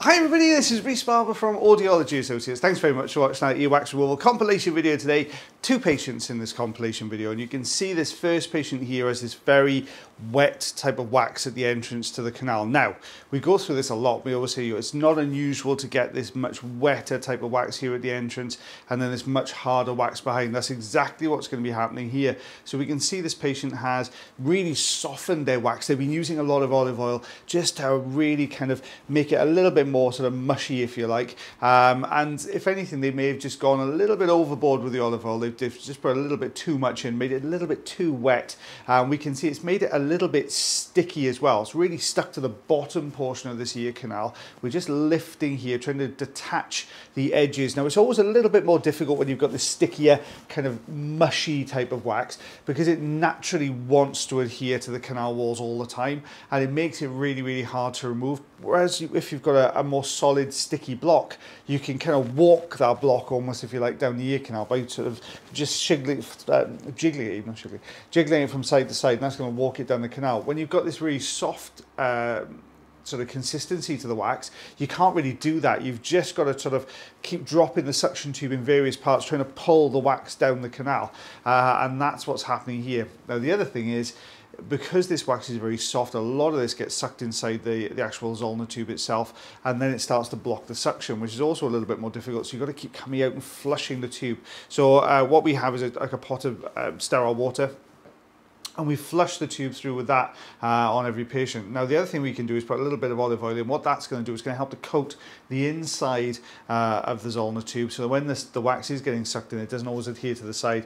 Hi everybody, this is Rhys Barber from Audiology Associates. Thanks very much for watching our earwax removal compilation video today. Two patients in this compilation video, and you can see this first patient here has this very wet type of wax at the entrance to the canal. Now, we go through this a lot. We always say it's not unusual to get this much wetter type of wax here at the entrance and then this much harder wax behind. That's exactly what's going to be happening here. So we can see this patient has really softened their wax. They've been using a lot of olive oil just to really kind of make it a little bit more sort of mushy, if you like, and if anything, they may have just gone a little bit overboard with the olive oil. They've just put a little bit too much in, made it a little bit too wet. We can see it's made it a little bit sticky as well. It's really stuck to the bottom portion of this ear canal. We're just lifting here, trying to detach the edges. Now, it's always a little bit more difficult when you've got this stickier, kind of mushy type of wax, because it naturally wants to adhere to the canal walls all the time, and it makes it really, really hard to remove. Whereas if you've got a more solid sticky block, you can kind of walk that block almost, if you like, down the ear canal by sort of just jiggling it from side to side, and that's going to walk it down the canal. When you've got this really soft sort of consistency to the wax, you can't really do that. You've just got to sort of keep dropping the suction tube in various parts, trying to pull the wax down the canal, and that's what's happening here. Now, the other thing is, because this wax is very soft, a lot of this gets sucked inside the actual Zollner tube itself, and then it starts to block the suction, which is also a little bit more difficult. So you've got to keep coming out and flushing the tube. So what we have is like a pot of sterile water, and we flush the tube through with that on every patient. Now, the other thing we can do is put a little bit of olive oil in. What that's going to do is going to help to coat the inside of the Zollner tube, so when the wax is getting sucked in, it doesn't always adhere to the side.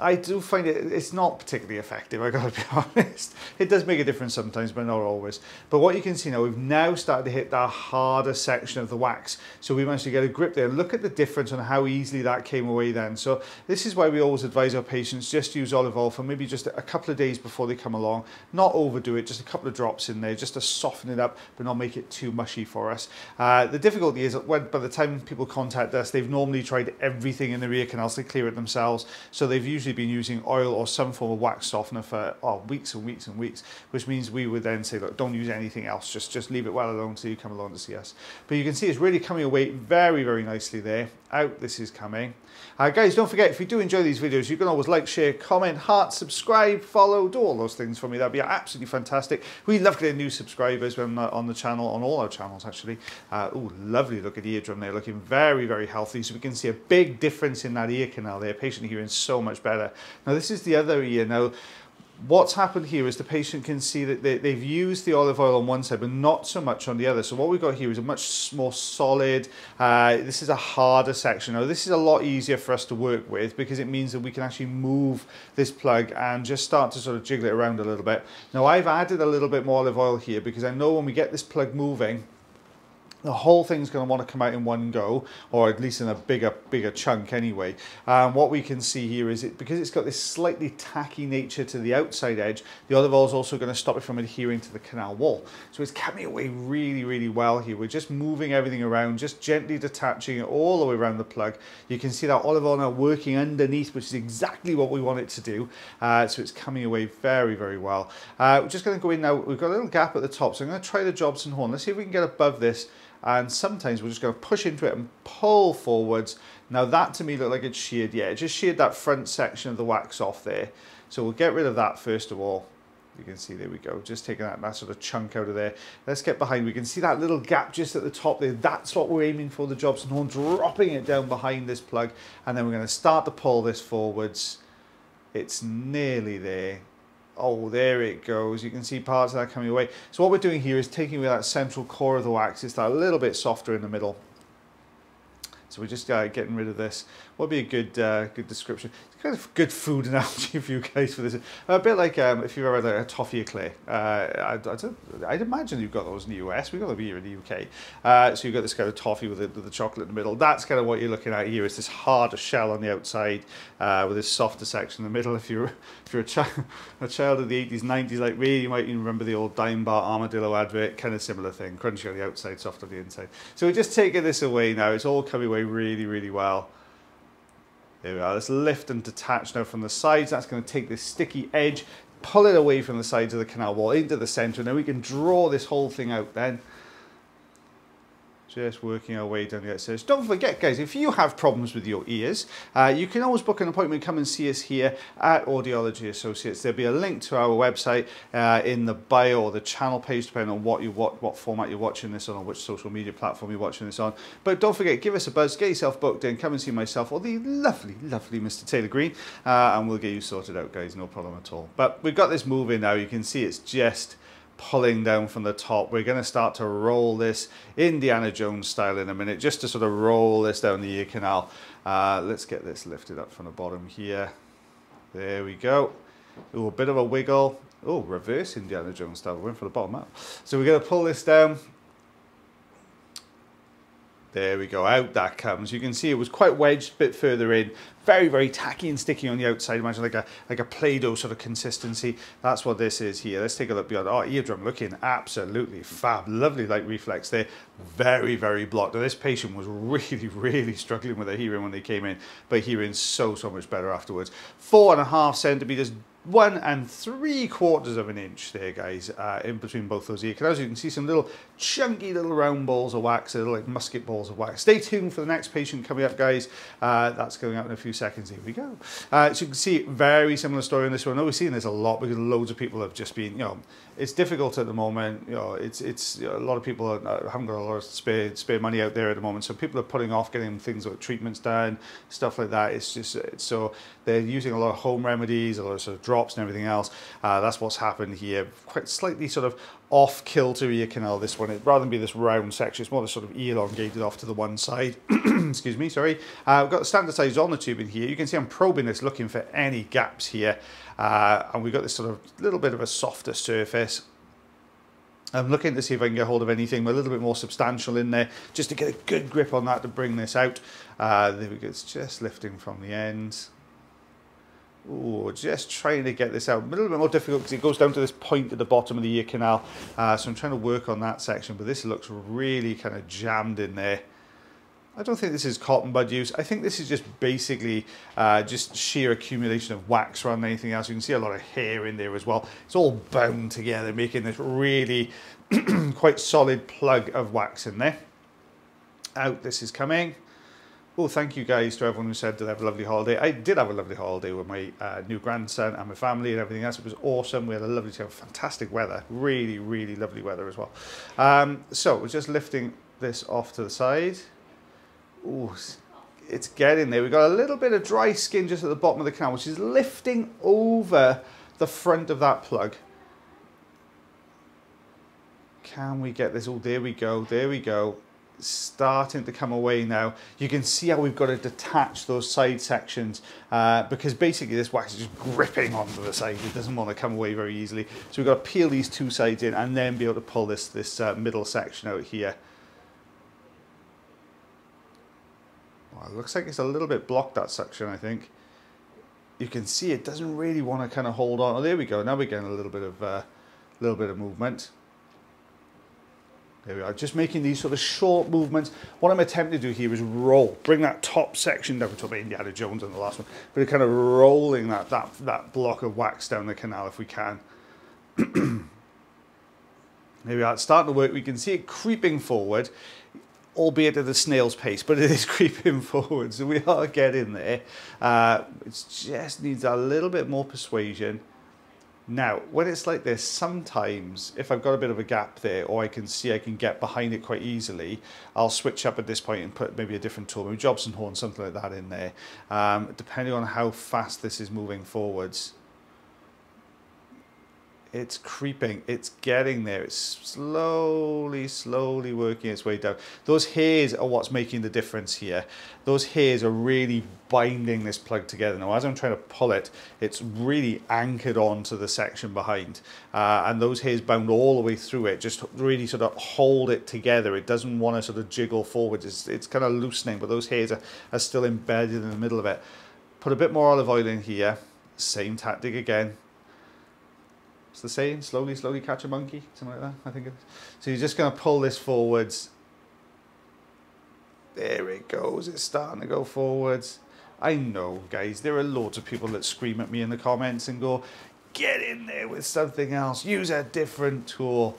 I do find it's not particularly effective, I gotta be honest. It does make a difference sometimes, but not always. But what you can see now, we've now started to hit that harder section of the wax. So we managed to get a grip there. Look at the difference on how easily that came away then. So this is why we always advise our patients just use olive oil for maybe just a couple of days before they come along. Not overdo it, just a couple of drops in there, just to soften it up, but not make it too mushy for us. The difficulty is that by the time people contact us, they've normally tried everything in the ear canals to clear it themselves. So they've usually been using oil or some form of wax softener for weeks and weeks and weeks, which means we would then say, look, don't use anything else, just leave it well alone until you come along to see us. But you can see it's really coming away very, very nicely there. Out this is coming. Guys, don't forget, if you do enjoy these videos, you can always like, share, comment, heart, subscribe, follow, do all those things for me. That'd be absolutely fantastic. We love getting new subscribers when on the channel, on all our channels actually. Oh, lovely look at the eardrum there, looking very, very healthy. So we can see a big difference in that ear canal there. Patient hearing so much better. Now, this is the other ear. Now, what's happened here is the patient can see that they've used the olive oil on one side, but not so much on the other. So what we've got here is a much more solid, this is a harder section. Now, this is a lot easier for us to work with because it means that we can actually move this plug and just start to sort of jiggle it around a little bit. Now, I've added a little bit more olive oil here because I know when we get this plug moving, the whole thing's going to want to come out in one go, or at least in a bigger chunk anyway. What we can see here is because it's got this slightly tacky nature to the outside edge, the olive oil is also going to stop it from adhering to the canal wall. So it's coming away really, really well here. We're just moving everything around, just gently detaching it all the way around the plug. You can see that olive oil now working underneath, which is exactly what we want it to do. So it's coming away very, very well. We're just going to go in now. We've got a little gap at the top, so I'm going to try the Jobson horn. Let's see if we can get above this. And sometimes we're just going to push into it and pull forwards. Now, that to me looked like it's sheared. Yeah, it just sheared that front section of the wax off there. So we'll get rid of that first of all. You can see, there we go, just taking that sort of chunk out of there. Let's get behind. We can see that little gap just at the top there. That's what we're aiming for, the Jobson horn, dropping it down behind this plug. And then we're going to start to pull this forwards. It's nearly there. Oh, there it goes. You can see parts of that coming away. So what we're doing here is taking away that central core of the wax. It's that a little bit softer in the middle. So we're just getting rid of this. What would be a good description? It's kind of good food analogy for you guys for this. A bit like if you've ever had a toffee eclair. I'd imagine you've got those in the US. We've got them here in the UK. So you've got this kind of toffee with the chocolate in the middle. That's kind of what you're looking at here. It's this harder shell on the outside with this softer section in the middle. If you're a child of the 80s, 90s like me, you might even remember the old Dime Bar Armadillo advert. Kind of similar thing. Crunchy on the outside, soft on the inside. So we're just taking this away now. It's all coming away really, really well. There we are. Let's lift and detach now from the sides. That's going to take this sticky edge, pull it away from the sides of the canal wall into the center, and then we can draw this whole thing out then. Just working our way down the outside. Don't forget, guys, if you have problems with your ears, you can always book an appointment, come and see us here at Audiology Associates. There'll be a link to our website in the bio or the channel page, depending on what format you're watching this on, or which social media platform you're watching this on. But don't forget, give us a buzz, get yourself booked in, come and see myself or the lovely, lovely Mr. Taylor Green, and we'll get you sorted out, guys, no problem at all. But we've got this moving now. You can see it's just pulling down from the top. We're going to start to roll this Indiana Jones style in a minute, just to sort of roll this down the ear canal. Let's get this lifted up from the bottom here. There we go. Ooh, a bit of a wiggle. Oh, reverse Indiana Jones style. We're in for the bottom up. So we're going to pull this down. There we go, out that comes. You can see it was quite wedged a bit further in. Very, very tacky and sticky on the outside. Imagine like a Play-Doh sort of consistency. That's what this is here. Let's take a look beyond. Oh, eardrum looking absolutely fab. Lovely light reflex there. Very, very blocked. Now, this patient was really, really struggling with their hearing when they came in, but hearing so much better afterwards. 4.5 centimeters. 1 3/4 of an inch there, guys, in between both those ear canals. You can see some little chunky little round balls of wax, little like musket balls of wax. Stay tuned for the next patient coming up, guys. That's going out in a few seconds. Here we go. So you can see very similar story in this one. I know we're seeing this a lot because loads of people have just been, you know, it's difficult at the moment. You know, it's you know, a lot of people haven't got a lot of spare money out there at the moment, so people are putting off getting things like treatments done, stuff like that. It's just so they're using a lot of home remedies, a lot of sort of drops and everything else. That's what's happened here. Quite slightly sort of off kilter ear canal, this one. Rather than be this round section, it's more the sort of elongated off to the one side. Excuse me, sorry. We've got the standard size on the tube in here. You can see I'm probing this, looking for any gaps here. And we've got this sort of little bit of a softer surface. I'm looking to see if I can get hold of anything a little bit more substantial in there, just to get a good grip on that to bring this out. There we go, it's just lifting from the end. Ooh, just trying to get this out. A little bit more difficult because it goes down to this point at the bottom of the ear canal. So I'm trying to work on that section, but this looks really kind of jammed in there. I don't think this is cotton bud use. I think this is just basically just sheer accumulation of wax rather than anything else. You can see a lot of hair in there as well. It's all bound together, making this really quite solid plug of wax in there. Out this is coming. Oh, thank you guys to everyone who said that they have a lovely holiday. I did have a lovely holiday with my new grandson and my family and everything else. It was awesome. We had a lovely time, fantastic weather. Really, really lovely weather as well. So we're just lifting this off to the side. Ooh, it's getting there. We've got a little bit of dry skin just at the bottom of the canal, which is lifting over the front of that plug. Can we get this? Oh, there we go. There we go. Starting to come away now. You can see how we've got to detach those side sections because basically this wax is just gripping onto the side. It doesn't want to come away very easily. So we've got to peel these two sides in and then be able to pull this middle section out here. Well, it looks like it's a little bit blocked, that section, I think. You can see it doesn't really want to kind of hold on. Oh, there we go. Now we're getting a little bit of movement. There we are, just making these sort of short movements. What I'm attempting to do here is roll, bring that top section down. We talked about Indiana Jones on the last one, but kind of rolling that block of wax down the canal if we can. There we are, it's starting to work. We can see it creeping forward, albeit at a snail's pace, but it is creeping forward, so we are getting there. It just needs a little bit more persuasion. Now, when it's like this, sometimes if I've got a bit of a gap there, or I can see I can get behind it quite easily, I'll switch up at this point and put maybe a different tool, maybe Jobson horn, something like that in there, depending on how fast this is moving forwards. It's creeping, it's getting there, it's slowly working its way down. Those hairs are what's making the difference here. Those hairs are really binding this plug together. Now, as I'm trying to pull it, it's really anchored onto the section behind. And those hairs bound all the way through it, just really sort of hold it together. It doesn't want to sort of jiggle forwards. It's kind of loosening, but those hairs are still embedded in the middle of it. Put a bit more olive oil in here. Same tactic again. It's the same, slowly catch a monkey, something like that, I think it is. So you're just going to pull this forwards. There it goes, it's starting to go forwards. I know, guys, there are loads of people that scream at me in the comments and go, get in there with something else, use a different tool.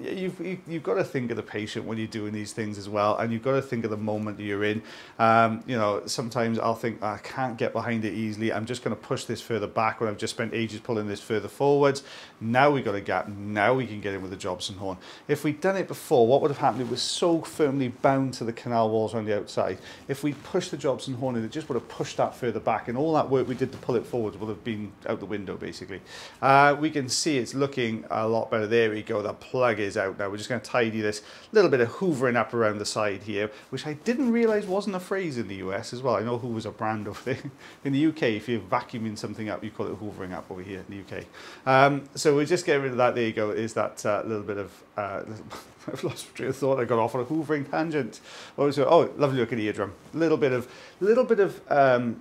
you've got to think of the patient when you're doing these things as well, and you've got to think of the moment that you're in. You know, sometimes I'll think, I can't get behind it easily, I'm just going to push this further back when I've just spent ages pulling this further forwards. Now we've got a gap, now we can get in with the Jobson horn. If we'd done it before, what would have happened? It was so firmly bound to the canal walls on the outside. If we pushed the Jobson horn in, it just would have pushed that further back, and all that work we did to pull it forwards would have been out the window basically. We can see it's looking a lot better. There we go, the plug is out now. We're just going to tidy this little bit of hoovering up around the side here, which I didn't realize wasn't a phrase in the US as well. I know Hoover's a brand over there. In the UK, if you're vacuuming something up, you call it hoovering up over here in the UK. So we're just getting rid of that. There you go, is that little bit of I've lost train of thought. I got off on a hoovering tangent. Oh, lovely looking eardrum. Little bit of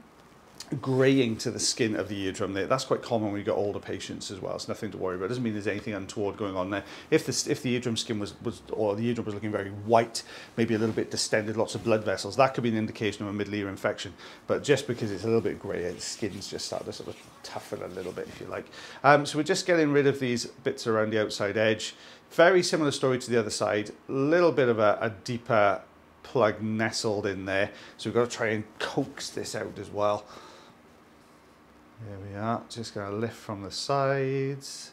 greying to the skin of the eardrum there. That's quite common when you got older patients as well. It's nothing to worry about. It doesn't mean there's anything untoward going on there. If the eardrum skin or the eardrum was looking very white, maybe a little bit distended, lots of blood vessels, that could be an indication of a middle ear infection. But just because it's a little bit grey, the skin's just started to sort of toughen a little bit, if you like. So we're just getting rid of these bits around the outside edge. Very similar story to the other side. A little bit of a deeper plug nestled in there. So we've got to try and coax this out as well. There we are, just going to lift from the sides.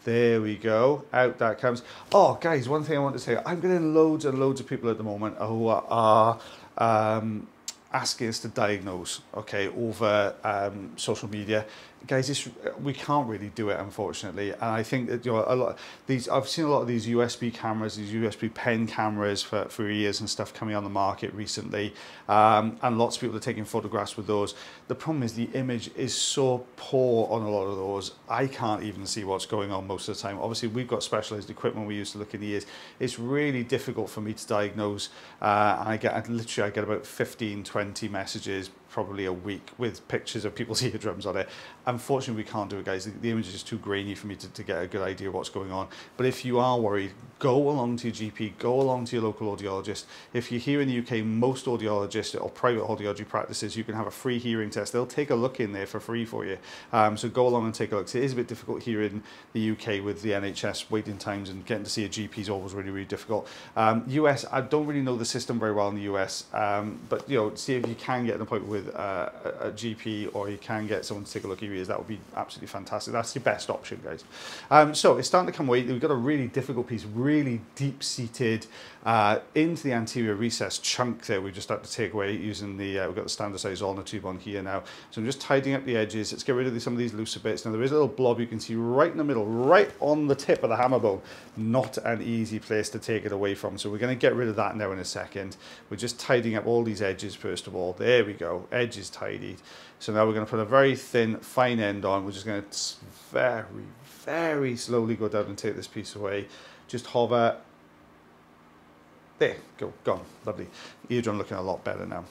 There we go, out that comes. Oh, guys, one thing I want to say, I'm getting loads and loads of people at the moment who are asking us to diagnose, okay, over social media. Guys, we can't really do it, unfortunately. And I think that, you know, I've seen a lot of these USB cameras, these USB pen cameras for ears and stuff coming on the market recently. And lots of people are taking photographs with those. The problem is the image is so poor on a lot of those. I can't even see what's going on most of the time. Obviously, we've got specialized equipment we use to look in the ears. It's really difficult for me to diagnose. And I get about 15, 20 messages probably a week with pictures of people's eardrums on it. Unfortunately, we can't do it, guys. The image is just too grainy for me to get a good idea of what's going on. But if you are worried, go along to your GP, go along to your local audiologist. If you're here in the UK, most audiologists or private audiology practices, you can have a free hearing test. They'll take a look in there for free for you. So go along and take a look. So it is a bit difficult here in the UK with the NHS waiting times, and getting to see a GP is always really, really difficult. US, I don't really know the system very well in the US, but you know, see if you can get an appointment with a GP, or you can get someone to take a look at your ears. That would be absolutely fantastic. That's your best option, guys. So it's starting to come away. We've got a really difficult piece, really deep-seated into the anterior recess chunk there. We've just had to take away using the, we've got the standard size ulnar tube on here now. So I'm just tidying up the edges. Let's get rid of some of these looser bits. Now there is a little blob you can see right in the middle, right on the tip of the hammer bone. Not an easy place to take it away from. So we're going to get rid of that now in a second. We're just tidying up all these edges first of all. There we go, edges tidied. So now we're going to put a very thin, fine end on. We're just going to very, very slowly go down and take this piece away. Just hover. There, go, gone, lovely. Eardrum looking a lot better now.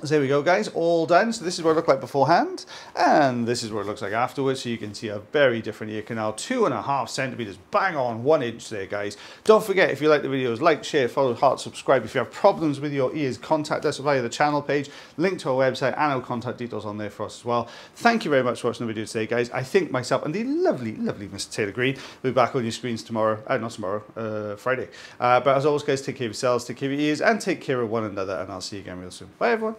So there we go, guys, all done. So this is what it looked like beforehand, and this is what it looks like afterwards. So you can see a very different ear canal, 2.5 centimeters, bang on 1 inch there, guys. Don't forget, if you like the videos, like, share, follow, heart, subscribe. If you have problems with your ears, contact us via the channel page, link to our website, and our contact details on there for us as well. Thank you very much for watching the video today, guys. I think myself and the lovely, lovely Mr. Taylor Green will be back on your screens tomorrow, not tomorrow, Friday. But as always, guys, take care of yourselves, take care of your ears, and take care of one another, and I'll see you again real soon. Bye, everyone.